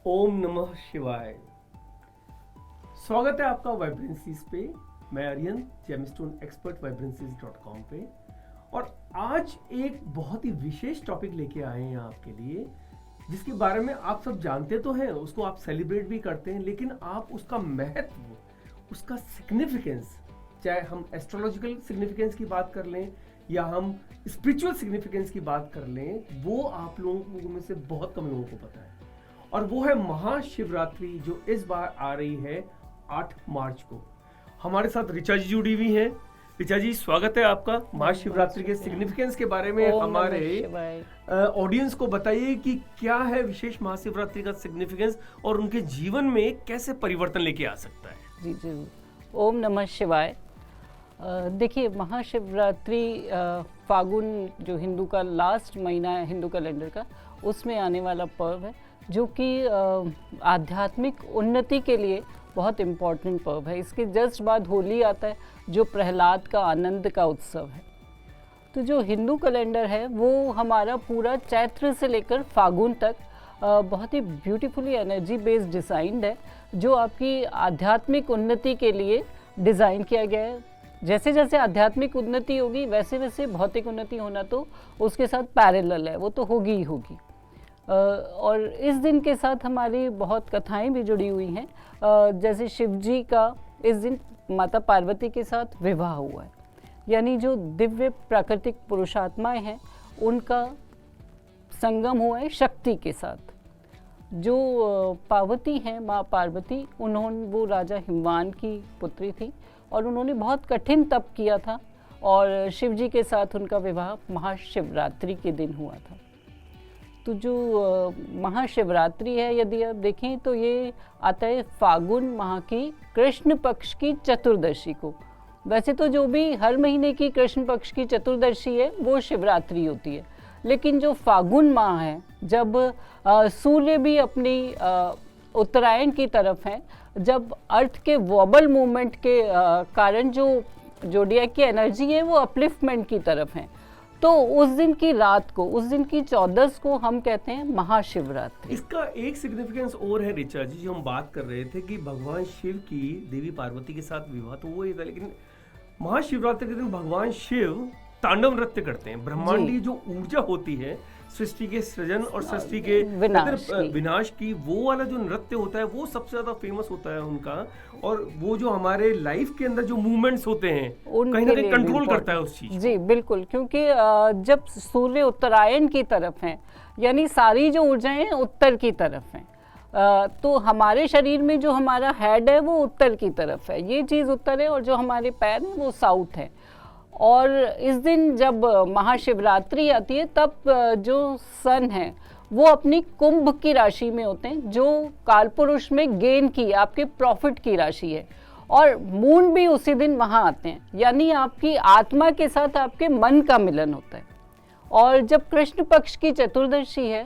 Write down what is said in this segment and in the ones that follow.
ओम नमः शिवाय। स्वागत है आपका वाइब्रेंसीज पे। मैं आर्यन, जेमस्टोन एक्सपर्ट वाइब्रेंसीज.com पे। और आज एक बहुत ही विशेष टॉपिक लेके आए हैं आपके लिए, जिसके बारे में आप सब जानते तो हैं, उसको आप सेलिब्रेट भी करते हैं, लेकिन आप उसका महत्व, उसका सिग्निफिकेंस, चाहे हम एस्ट्रोलॉजिकल सिग्निफिकेंस की बात कर लें या हम स्पिरिचुअल सिग्निफिकेंस की बात कर लें, वो आप लोगों में से बहुत कम लोगों को पता है। और वो है महाशिवरात्रि, जो इस बार आ रही है 8 मार्च को। हमारे साथ ऋचा जी जुड़ी हुई हैं। ऋचा जी, स्वागत है आपका। महाशिवरात्रि के सिग्निफिकेंस के बारे में हमारे ऑडियंस को बताइए कि क्या है विशेष महाशिवरात्रि का सिग्निफिकेंस और उनके जीवन में कैसे परिवर्तन लेके आ सकता है। जी जी, ओम नमः शिवाय। देखिए, महाशिवरात्रि फागुन जो हिंदू का लास्ट महीना है हिंदू कैलेंडर का, उसमें आने वाला पर्व है, जो कि आध्यात्मिक उन्नति के लिए बहुत इम्पॉर्टेंट पर्व है। इसके जस्ट बाद होली आता है, जो प्रहलाद का आनंद का उत्सव है। तो जो हिंदू कैलेंडर है वो हमारा पूरा चैत्र से लेकर फागुन तक बहुत ही ब्यूटीफुली एनर्जी बेस्ड डिज़ाइंड है, जो आपकी आध्यात्मिक उन्नति के लिए डिज़ाइन किया गया है। जैसे जैसे आध्यात्मिक उन्नति होगी वैसे वैसे भौतिक उन्नति होना तो उसके साथ पैरेलल है, वो तो होगी ही होगी। और इस दिन के साथ हमारी बहुत कथाएं भी जुड़ी हुई हैं। जैसे शिव जी का इस दिन माता पार्वती के साथ विवाह हुआ है, यानी जो दिव्य प्राकृतिक पुरुषात्माएं हैं उनका संगम हुआ है शक्ति के साथ। जो पार्वती हैं, माँ पार्वती, वो राजा हिमवान की पुत्री थी और उन्होंने बहुत कठिन तप किया था, और शिव जी के साथ उनका विवाह महाशिवरात्रि के दिन हुआ था। तो जो महाशिवरात्रि है, यदि आप देखें तो ये आता है फागुन माह की कृष्ण पक्ष की चतुर्दशी को। वैसे तो जो भी हर महीने की कृष्ण पक्ष की चतुर्दशी है वो शिवरात्रि होती है, लेकिन जो फागुन माह है, जब सूर्य भी अपनी उत्तरायण की तरफ है, जब अर्थ के वॉबल मूवमेंट के कारण जो जोडियाक की एनर्जी है वो अपलिफ्टमेंट की तरफ है, तो उस दिन की रात को, उस दिन की 14 को हम कहते हैं महाशिवरात्रि। इसका एक सिग्निफिकेंस और है ऋचा जी, जो हम बात कर रहे थे कि भगवान शिव की देवी पार्वती के साथ विवाह तो वो ही था, लेकिन महाशिवरात्रि के दिन भगवान शिव तांडव नृत्य करते हैं। ब्रह्मांडी जो ऊर्जा होती है सृष्टि के सृजन और सृष्टि के विनाश की, वो वाला जो नृत्य होता है वो सबसे ज्यादा फेमस होता है उनका। और वो जो हमारे लाइफ के अंदर जो मूवमेंट्स होते हैं कहीं ना कहीं कंट्रोल करता है उस चीज। जी बिल्कुल, क्योंकि जब सूर्य उत्तरायण की तरफ है, यानी सारी जो ऊर्जाएं उत्तर की तरफ हैं, तो हमारे शरीर में जो हमारा हेड है वो उत्तर की तरफ है, ये चीज़ उत्तर है, और जो हमारे पैर हैं वो साउथ है। और इस दिन जब महाशिवरात्रि आती है, तब जो सन है वो अपनी कुंभ की राशि में होते हैं, जो कालपुरुष में गेन की, आपके प्रॉफिट की राशि है, और मून भी उसी दिन वहाँ आते हैं, यानी आपकी आत्मा के साथ आपके मन का मिलन होता है। और जब कृष्ण पक्ष की चतुर्दशी है,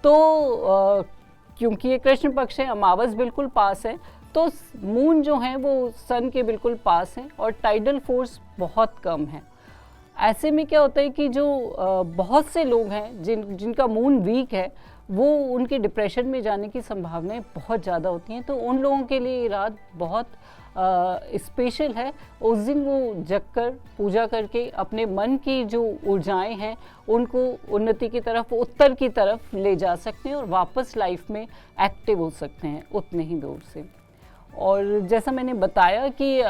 तो क्योंकि ये कृष्ण पक्ष है, अमावस बिल्कुल पास है, तो मून जो है वो सन के बिल्कुल पास है और टाइडल फोर्स बहुत कम है। ऐसे में क्या होता है कि जो बहुत से लोग हैं जिनका मून वीक है, वो उनके डिप्रेशन में जाने की संभावनाएं बहुत ज़्यादा होती हैं। तो उन लोगों के लिए ये रात बहुत स्पेशल है। उस दिन वो जगकर पूजा करके अपने मन की जो ऊर्जाएं हैं उनको उन्नति की तरफ, उत्तर की तरफ ले जा सकते हैं और वापस लाइफ में एक्टिव हो सकते हैं उतने ही दूर से। और जैसा मैंने बताया कि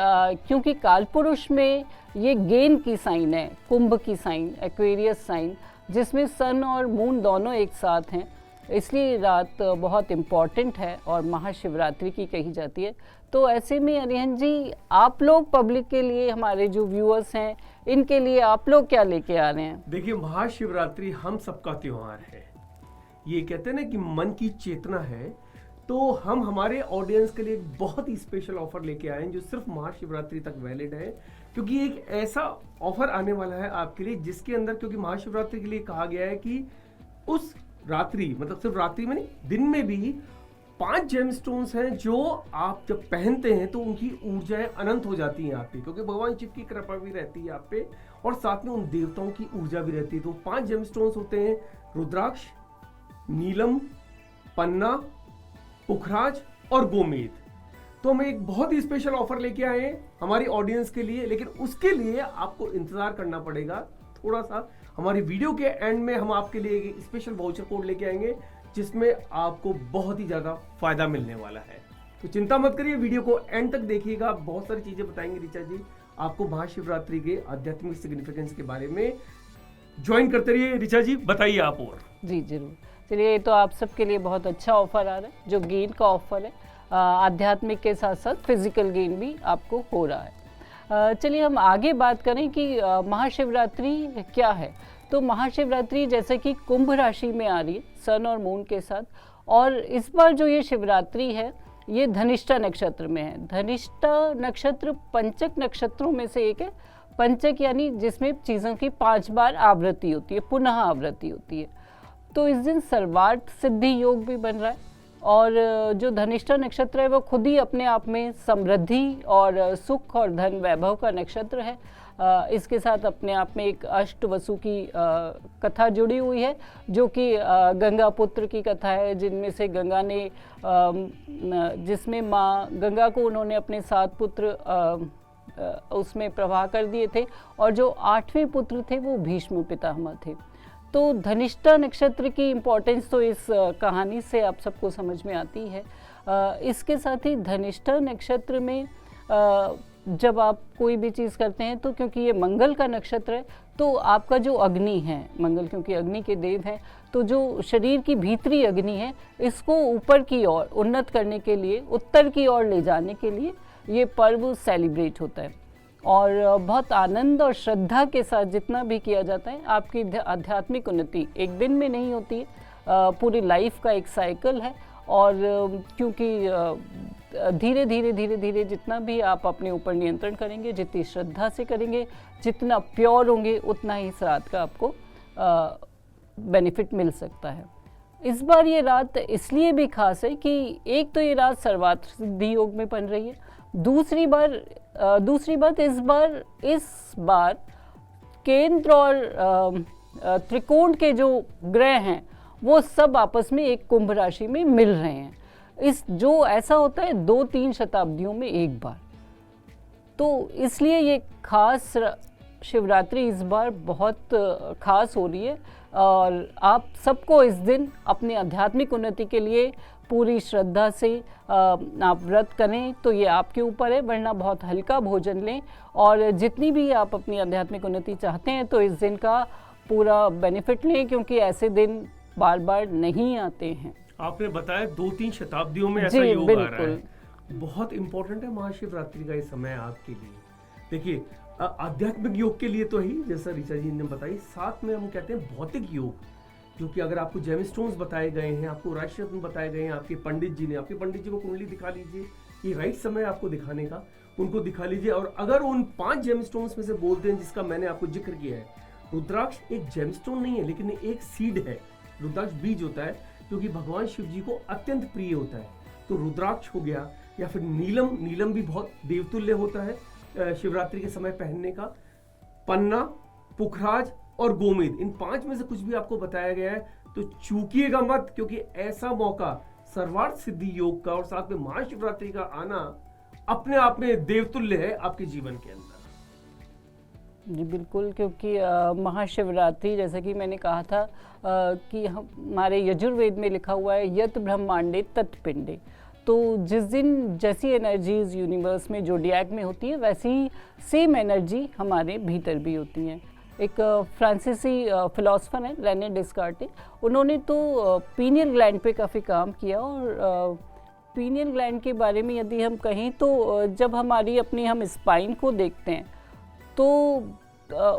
क्योंकि कालपुरुष में ये गेन की साइन है, कुंभ की साइन, एक्वेरियस साइन, जिसमें सन और मून दोनों एक साथ हैं, इसलिए रात बहुत इम्पॉर्टेंट है और महाशिवरात्रि की कही जाती है। तो ऐसे में अरिहन जी, आप लोग पब्लिक के लिए, हमारे जो व्यूअर्स हैं, इनके लिए आप लोग क्या लेके आ रहे हैं? देखिए, महाशिवरात्रि हम सबका त्योहार है। ये कहते हैं ना कि मन की चेतना है, तो हम हमारे ऑडियंस के लिए एक बहुत ही स्पेशल ऑफर लेके आए हैं, जो सिर्फ महाशिवरात्रि तक वैलिड है। क्योंकि एक ऐसा ऑफर आने वाला है आपके लिए जिसके अंदर, क्योंकि महाशिवरात्रि के लिए कहा गया है कि उस रात्रि, मतलब सिर्फ रात्रि में नहीं, दिन में भी 5 जेमस्टोन्स हैं जो आप जब पहनते हैं तो उनकी ऊर्जाएं अनंत हो जाती हैं आप पे, क्योंकि भगवान शिव की कृपा भी रहती है आप पे और साथ में उन देवताओं की ऊर्जा भी रहती है। तो 5 जेमस्टोन्स होते हैं: रुद्राक्ष, नीलम, पन्ना, पुखराज और गोमेद। तो हम एक बहुत ही स्पेशल ऑफर लेके आए हैं हमारी ऑडियंस के लिए, लेकिन उसके लिए आपको इंतजार करना पड़ेगा थोड़ा सा। हमारी वीडियो के एंड में हम आपके लिए एक स्पेशल वाउचर कोड लेके आएंगे जिसमें आपको बहुत ही ज्यादा फायदा मिलने वाला है। तो चिंता मत करिए, वीडियो को एंड तक देखिएगा, बहुत सारी चीजें बताएंगे ऋचा जी आपको महाशिवरात्रि के आध्यात्मिक सिग्निफिकेंस के बारे में। ज्वाइन करते रहिए। ऋचा जी बताइए आप। और जी जरूर, चलिए तो आप सबके लिए बहुत अच्छा ऑफर आ रहा है, जो गेन का ऑफर है, आध्यात्मिक के साथ साथ फिजिकल गेन भी आपको हो रहा है। चलिए हम आगे बात करें कि महाशिवरात्रि क्या है। तो महाशिवरात्रि जैसे कि कुंभ राशि में आ रही है सन और मून के साथ, और इस बार जो ये शिवरात्रि है ये धनिष्ठा नक्षत्र में है। धनिष्ठा नक्षत्र पंचक नक्षत्रों में से एक है। पंचक यानी जिसमें चीज़ों की 5 बार आवृत्ति होती है, पुनः आवृत्ति होती है। तो इस दिन सर्वार्थ सिद्धि योग भी बन रहा है, और जो धनिष्ठा नक्षत्र है वो खुद ही अपने आप में समृद्धि और सुख और धन वैभव का नक्षत्र है। इसके साथ अपने आप में एक अष्टवसु की कथा जुड़ी हुई है, जो कि गंगा पुत्र की कथा है, जिनमें से गंगा ने जिसमें माँ गंगा को उन्होंने अपने 7 पुत्र उसमें प्रवाह कर दिए थे, और जो 8वें पुत्र थे वो भीष्म पितामह थे। तो धनिष्ठा नक्षत्र की इम्पोर्टेंस तो इस कहानी से आप सबको समझ में आती है। इसके साथ ही धनिष्ठा नक्षत्र में जब आप कोई भी चीज़ करते हैं, तो क्योंकि ये मंगल का नक्षत्र है, तो आपका जो अग्नि है, मंगल क्योंकि अग्नि के देव हैं, तो जो शरीर की भीतरी अग्नि है, इसको ऊपर की ओर उन्नत करने के लिए, उत्तर की ओर ले जाने के लिए ये पर्व सेलिब्रेट होता है। और बहुत आनंद और श्रद्धा के साथ जितना भी किया जाता है, आपकी आध्यात्मिक उन्नति एक दिन में नहीं होती है, पूरी लाइफ का एक साइकिल है। और क्योंकि धीरे धीरे जितना भी आप अपने ऊपर नियंत्रण करेंगे, जितनी श्रद्धा से करेंगे, जितना प्योर होंगे, उतना ही इस रात का आपको बेनिफिट मिल सकता है। इस बार ये रात इसलिए भी खास है कि एक तो ये रात सर्वार्थ सिद्धि योग में बन रही है, दूसरी बात इस बार केंद्र और त्रिकोण के जो ग्रह हैं वो सब आपस में एक कुंभ राशि में मिल रहे हैं। इस जो ऐसा होता है 2-3 शताब्दियों में एक बार, तो इसलिए ये खास शिवरात्रि इस बार बहुत खास हो रही है। और आप सबको इस दिन अपनी आध्यात्मिक उन्नति के लिए पूरी श्रद्धा से आप व्रत करें, तो ये आपके ऊपर है, वरना बहुत हल्का भोजन लें। और जितनी भी आप अपनी आध्यात्मिक उन्नति चाहते हैं, तो इस दिन का पूरा बेनिफिट लें, क्योंकि ऐसे दिन बार बार नहीं आते हैं। आपने बताया 2-3 शताब्दियों में ऐसा योग आ रहा है, बहुत इंपॉर्टेंट है महाशिवरात्रि का ये समय आपके लिए। देखिए आध्यात्मिक योग के लिए तो ही, जैसा ऋचा जी ने बताई, साथ में हम कहते हैं भौतिक योग, क्योंकि अगर आपको जेमस्टोन्स बताए गए हैं, आपको राशि रत्न बताए गए हैं आपके पंडित जी ने, आपके पंडित जी को कुंडली दिखा लीजिए, ये राइट समय आपको दिखाने का, उनको दिखा लीजिए। और अगर उन 5 जेमस्टोन्स में से बोलते हैं जिसका मैंने आपको जिक्र किया है, रुद्राक्ष एक जेमस्टोन नहीं है, लेकिन एक सीड है, रुद्राक्ष बीज होता है, क्योंकि भगवान शिव जी को अत्यंत प्रिय होता है। तो रुद्राक्ष हो गया, या फिर नीलम भी बहुत देवतुल्य होता है शिवरात्रि के समय पहनने का। पन्ना, पुखराज और गोमेद, इन 5 में से कुछ भी आपको बताया गया है तो चूकिएगा मत, क्योंकि ऐसा मौका सर्वार्थ सिद्धि योग का और साथ में महाशिवरात्रि का आना अपने आप में देवतुल्य है आपके जीवन के अंदर। जी बिल्कुल, क्योंकि महाशिवरात्रि जैसा कि मैंने कहा था कि हमारे यजुर्वेद में लिखा हुआ है यत ब्रह्मांडे तत्पिंडे। तो जिस दिन जैसी एनर्जीज यूनिवर्स में जोडियाक में होती है, वैसी सेम एनर्जी हमारे भीतर भी होती हैं। एक फ्रांसीसी फिलोसफर हैं रेने डिस्कार्टे, उन्होंने तो पीनियल ग्लैंड पे काफ़ी काम किया। और पीनियल ग्लैंड के बारे में यदि हम कहें, तो जब हम स्पाइन को देखते हैं, तो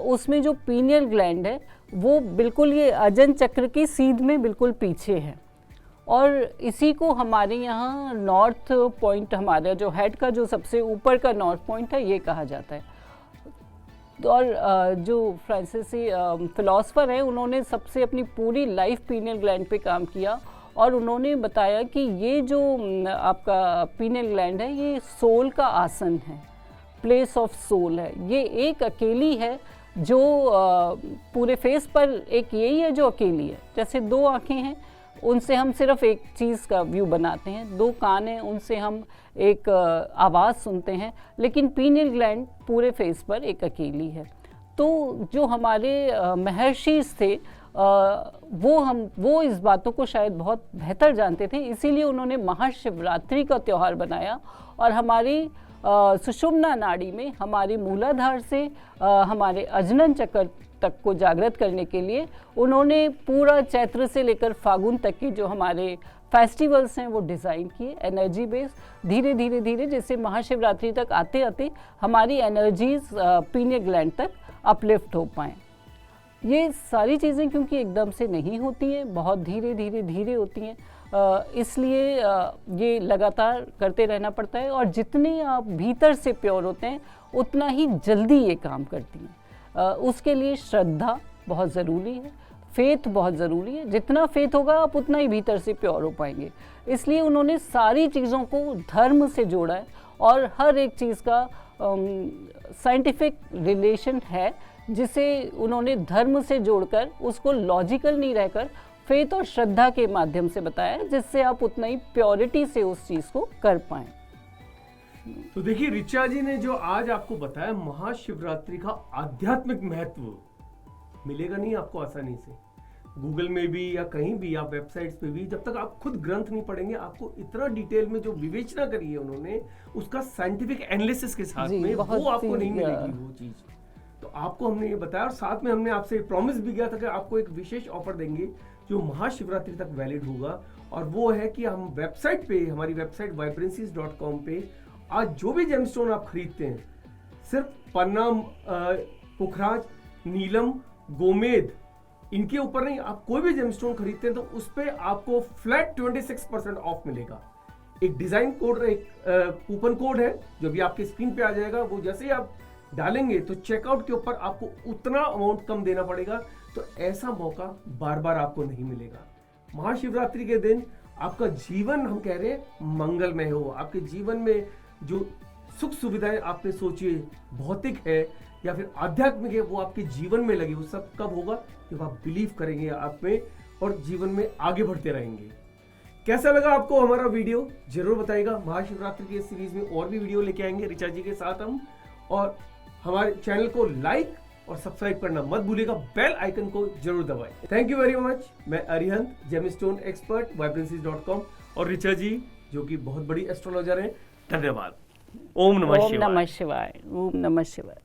उसमें जो पीनियल ग्लैंड है वो बिल्कुल ये अजन चक्र के सीध में बिल्कुल पीछे है। और इसी को हमारे यहाँ नॉर्थ पॉइंट, हमारा जो हेड का जो सबसे ऊपर का नॉर्थ पॉइंट है, ये कहा जाता है। और जो फ्रांसीसी फिलोसफर हैं, उन्होंने सबसे अपनी पूरी लाइफ पीनियल ग्लैंड पे काम किया, और उन्होंने बताया कि ये जो आपका पीनियल ग्लैंड है, ये सोल का आसन है, प्लेस ऑफ सोल है। ये एक अकेली है जो पूरे फेस पर एक यही है जो अकेली है। जैसे 2 आँखें हैं, उनसे हम सिर्फ एक चीज़ का व्यू बनाते हैं, 2 कान हैं उनसे हम एक आवाज़ सुनते हैं, लेकिन पीनियल ग्लैंड पूरे फेस पर एक अकेली है। तो जो हमारे महर्षिस थे वो इस बातों को शायद बहुत बेहतर जानते थे, इसीलिए उन्होंने महाशिवरात्रि का त्यौहार बनाया और हमारी सुषुम्ना नाड़ी में हमारी मूलाधार से हमारे अजनन चक्र तक को जागृत करने के लिए उन्होंने पूरा चैत्र से लेकर फागुन तक के जो हमारे फेस्टिवल्स हैं वो डिज़ाइन किए, एनर्जी बेस। धीरे धीरे धीरे जैसे महाशिवरात्रि तक आते आते हमारी एनर्जीज पीनियल ग्लैंड तक अपलिफ्ट हो पाएँ। ये सारी चीज़ें क्योंकि एकदम से नहीं होती हैं, बहुत धीरे धीरे धीरे होती हैं, इसलिए ये लगातार करते रहना पड़ता है और जितने आप भीतर से प्योर होते हैं उतना ही जल्दी ये काम करती हैं। उसके लिए श्रद्धा बहुत ज़रूरी है, फेथ बहुत ज़रूरी है। जितना फेथ होगा आप उतना ही भीतर से प्योर हो पाएंगे। इसलिए उन्होंने सारी चीज़ों को धर्म से जोड़ा है और हर एक चीज़ का साइंटिफिक रिलेशन है, जिसे उन्होंने धर्म से जोड़कर उसको लॉजिकल नहीं रहकर फेथ और श्रद्धा के माध्यम से बताया, जिससे आप उतना ही प्योरिटी से उस चीज़ को कर पाएं। तो देखिए ऋचा जी ने जो आज आपको बताया महाशिवरात्रि का आध्यात्मिक महत्व मिलेगा नहीं आपको आसानी से, गूगल में भी या कहीं भी, आप वेबसाइट्स पे भी, जब तक आप खुद ग्रंथ नहीं पढ़ेंगे आपको इतना डिटेल में जो विवेचना करी है उन्होंने उसका साइंटिफिक एनालिसिस के साथ में वो आपको नहीं मिलेगी वो चीज। तो आपको हमने ये बताया और साथ में हमने आपसे प्रॉमिस भी किया था कि आपको एक विशेष ऑफर देंगे जो महाशिवरात्रि तक वैलिड होगा, और वो है कि हम वेबसाइट पे, हमारी वेबसाइट vibrancies.com पे आज जो भी जेमस्टोन आप खरीदते हैं, सिर्फ पन्ना, पुखराज, नीलम, गोमेद, इनके ऊपर नहीं, आप कोई भी जेमस्टोन खरीदते हैं तो उस पे आपको फ्लैट 26% ऑफ मिलेगा। एक डिजाइन कोड, एक कूपन कोड है जो भी आपके स्क्रीन पे आ जाएगा, वो जैसे ही आप डालेंगे तो चेकआउट के ऊपर आपको उतना अमाउंट कम देना पड़ेगा। तो ऐसा मौका बार बार आपको नहीं मिलेगा। महाशिवरात्रि के दिन आपका जीवन, हम कह रहे हैं, मंगलमय हो। आपके जीवन में जो सुख सुविधाएं आपने सोची भौतिक है या फिर आध्यात्मिक है, वो आपके जीवन में लगे। वो सब कब होगा? जब आप बिलीव करेंगे आप में और जीवन में आगे बढ़ते रहेंगे। कैसा लगा आपको हमारा वीडियो जरूर बताइएगा। महाशिवरात्रि की सीरीज में और भी वीडियो लेके आएंगे ऋचा जी के साथ हम, और हमारे चैनल को लाइक और सब्सक्राइब करना मत भूलिएगा, बेल आइकन को जरूर दबाएं। Thank you very much. मैं अरिहंत, जेमस्टोन एक्सपर्ट, vibrancies.com, और ऋचा जी जो कि बहुत बड़ी एस्ट्रोलॉजर हैं। धन्यवाद। ओम नमः शिवाय। ओम नमः शिवाय। ओम नमः शिवाय।